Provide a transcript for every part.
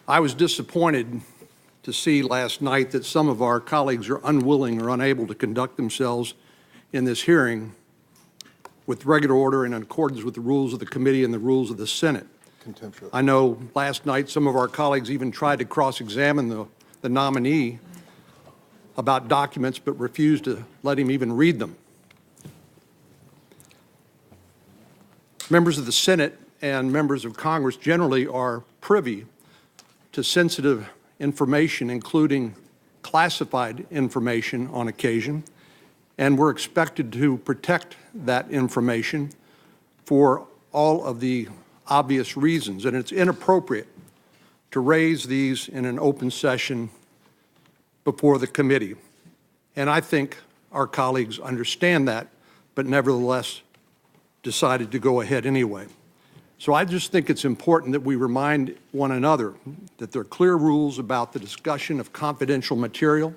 I was disappointed to see last night that some of our colleagues are unwilling or unable to conduct themselves in this hearing with regular order and in accordance with the rules of the committee and the rules of the Senate. I know last night some of our colleagues even tried to cross-examine the nominee about documents but refused to let him even read them. Members of the Senate and members of Congress generally are privy to sensitive information, including classified information on occasion, and we're expected to protect that information for all of the obvious reasons. And it's inappropriate to raise these in an open session before the committee. And I think our colleagues understand that, but nevertheless decided to go ahead anyway. So I just think it's important that we remind one another that there are clear rules about the discussion of confidential material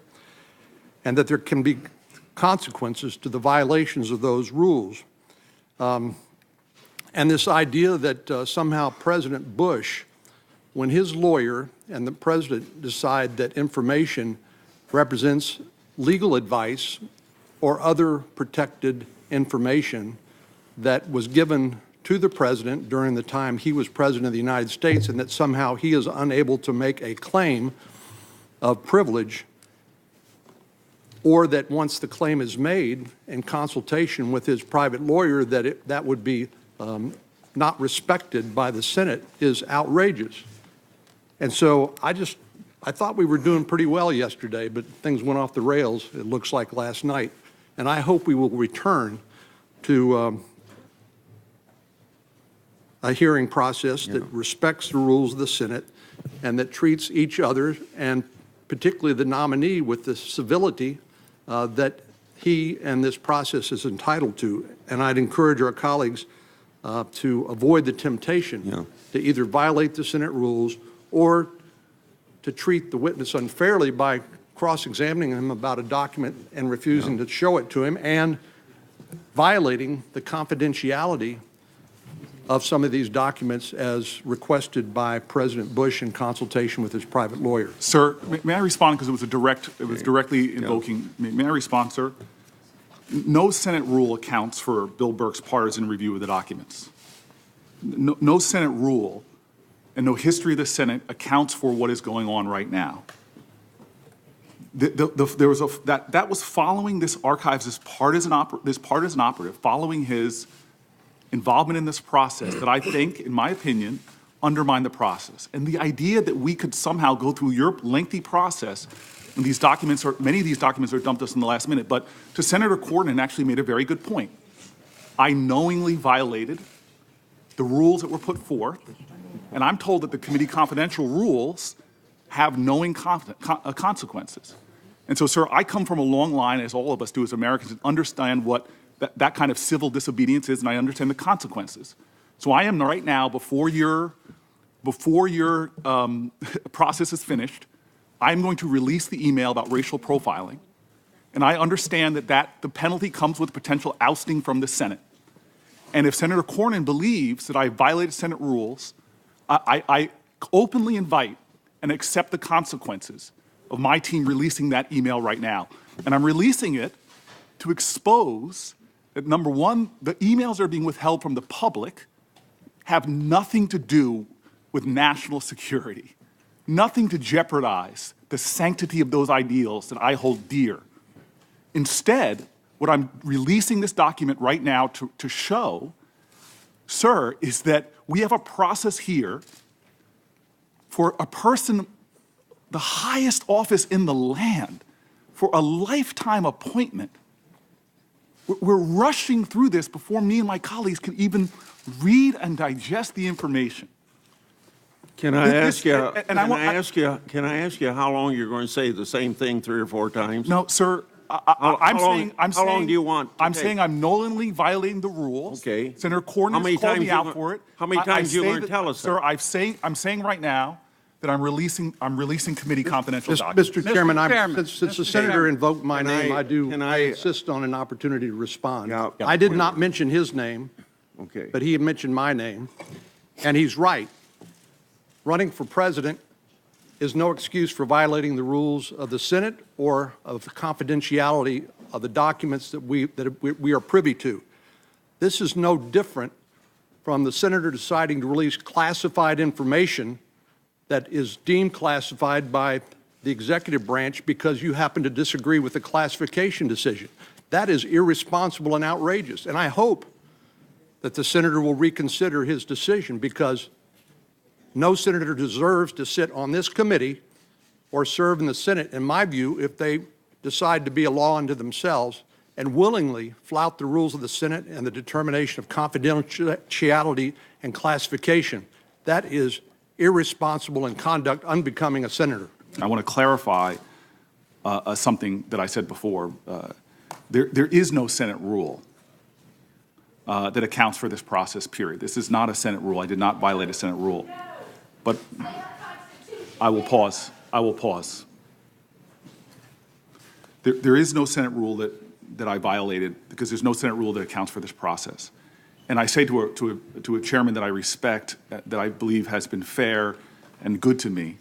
and that there can be consequences to the violations of those rules. And this idea that somehow President Bush, when his lawyer and the president decide that information represents legal advice or other protected information that was given to the president during the time he was president of the United States, and that somehow he is unable to make a claim of privilege, or that once the claim is made in consultation with his private lawyer that would be not respected by the Senate, is outrageous. And so I thought we were doing pretty well yesterday, but things went off the rails, it looks like, last night. And I hope we will return to a hearing process that respects the rules of the Senate and that treats each other, and particularly the nominee, with the civility that he and this process is entitled to. And I'd encourage our colleagues to avoid the temptation to either violate the Senate rules or to treat the witness unfairly by cross-examining him about a document and refusing to show it to him, and violating the confidentiality of some of these documents as requested by President Bush in consultation with his private lawyer. Sir, may I respond, because it was directly invoking, may I respond, sir? No Senate rule accounts for Bill Burke's partisan review of the documents. No Senate rule and no history of the Senate accounts for what is going on right now. There was that was following this archives, this partisan operative, following his involvement in this process that I think, in my opinion, undermined the process. And the idea that we could somehow go through your lengthy process, and these documents many of these documents are dumped us in the last minute, but to Senator Cornyn actually made a very good point. I knowingly violated the rules that were put forth, and I'm told that the committee confidential rules have knowing consequences. And so, sir, I come from a long line, as all of us do as Americans, and understand what that kind of civil disobedience is, and I understand the consequences. So I am right now, before your process is finished, I'm going to release the email about racial profiling. And I understand that the penalty comes with potential ousting from the Senate. And if Senator Cornyn believes that I violated Senate rules, I openly invite and accept the consequences of my team releasing that email right now. And I'm releasing it to expose that, number one, the emails that are being withheld from the public have nothing to do with national security, nothing to jeopardize the sanctity of those ideals that I hold dear. Instead, what I'm releasing this document right now to show, sir, is that we have a process here for a person, the highest office in the land, for a lifetime appointment. We're rushing through this before me and my colleagues can even read and digest the information. Can I ask you how long you're going to say the same thing 3 or 4 times? No, sir. How long do you want? I'm saying I'm knowingly violating the rules. Okay. Senator Cornyn has called me out for it. How many times are you going to tell us? Sir, I'm saying right now that I'm releasing committee confidential documents. Mr. Chairman, since the senator invoked my name, I insist on an opportunity to respond. I did not mention his name, but he mentioned my name, and he's right. Running for president is no excuse for violating the rules of the Senate or of the confidentiality of the documents that we are privy to. This is no different from the senator deciding to release classified information that is deemed classified by the executive branch because you happen to disagree with the classification decision. That is irresponsible and outrageous. And I hope that the senator will reconsider his decision, because no senator deserves to sit on this committee or serve in the Senate, in my view, if they decide to be a law unto themselves and willingly flout the rules of the Senate and the determination of confidentiality and classification. That is irresponsible and conduct unbecoming a senator. I want to clarify something that I said before. There is no Senate rule that accounts for this process, period. This is not a Senate rule. I did not violate a Senate rule. But I will pause. I will pause. There is no Senate rule that I violated, because there's no Senate rule that accounts for this process. And I say to a chairman that I respect, that I believe has been fair and good to me,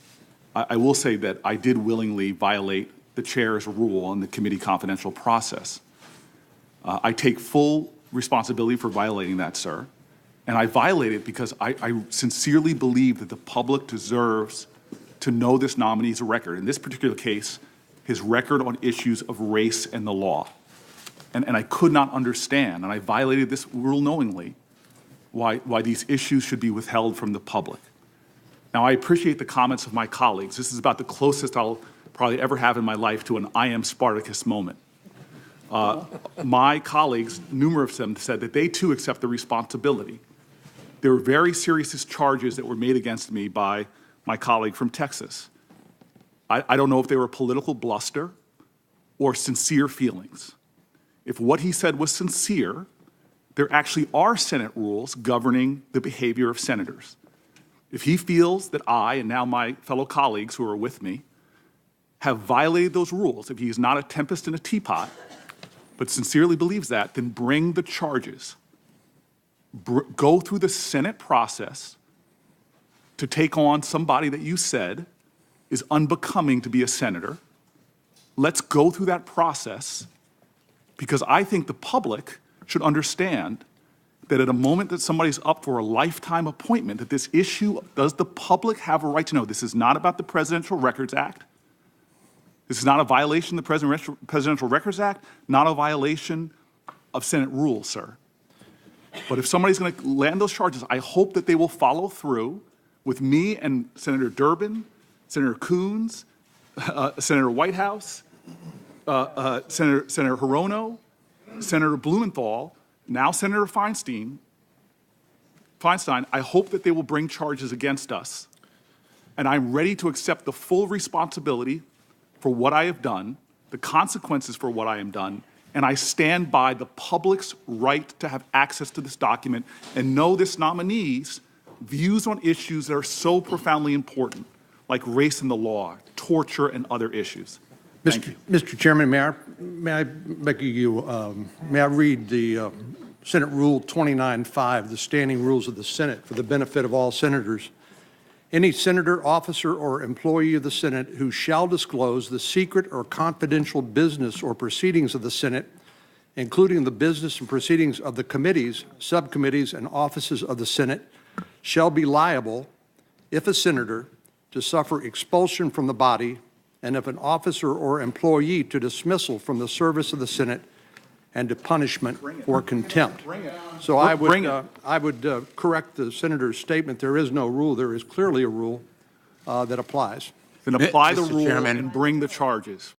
I will say that I did willingly violate the chair's rule on the committee confidential process. I take full responsibility for violating that, sir. And I violated it because I sincerely believe that the public deserves to know this nominee's record. In this particular case, his record on issues of race and the law. And I could not understand, and I violated this rule knowingly, why these issues should be withheld from the public. Now, I appreciate the comments of my colleagues. This is about the closest I'll probably ever have in my life to an I am Spartacus moment. My colleagues, numerous of them, said that they too accept the responsibility. There were very serious charges that were made against me by my colleague from Texas. I don't know if they were political bluster or sincere feelings. If what he said was sincere, there actually are Senate rules governing the behavior of senators. If he feels that I, and now my fellow colleagues who are with me, have violated those rules, if he is not a tempest in a teapot, but sincerely believes that, then bring the charges. Go through the Senate process to take on somebody that you said is unbecoming to be a senator. Let's go through that process, because I think the public should understand that at a moment that somebody's up for a lifetime appointment, that this issue, does the public have a right to know? This is not about the Presidential Records Act. This is not a violation of the Presidential Records Act, not a violation of Senate rules, sir. But if somebody's going to land those charges, I hope that they will follow through with me and Senator Durbin, Senator Coons, Senator Whitehouse, Senator Hirono, Senator Blumenthal, now Senator Feinstein. I hope that they will bring charges against us. And I'm ready to accept the full responsibility for what I have done, the consequences for what I have done, and I stand by the public's right to have access to this document and know this nominee's views on issues that are so profoundly important, like race and the law, torture, and other issues. Thank you. Mr. Chairman, may I read the Senate Rule 29.5, the standing rules of the Senate, for the benefit of all senators. Any senator, officer, or employee of the Senate who shall disclose the secret or confidential business or proceedings of the Senate, including the business and proceedings of the committees, subcommittees, and offices of the Senate, shall be liable, if a senator, to suffer expulsion from the body, and if an officer or employee, to dismissal from the service of the Senate and to punishment or contempt. So I would correct the senator's statement. There is no rule. There is clearly a rule that applies. Then apply the Mr. rule Chairman. and bring the charges.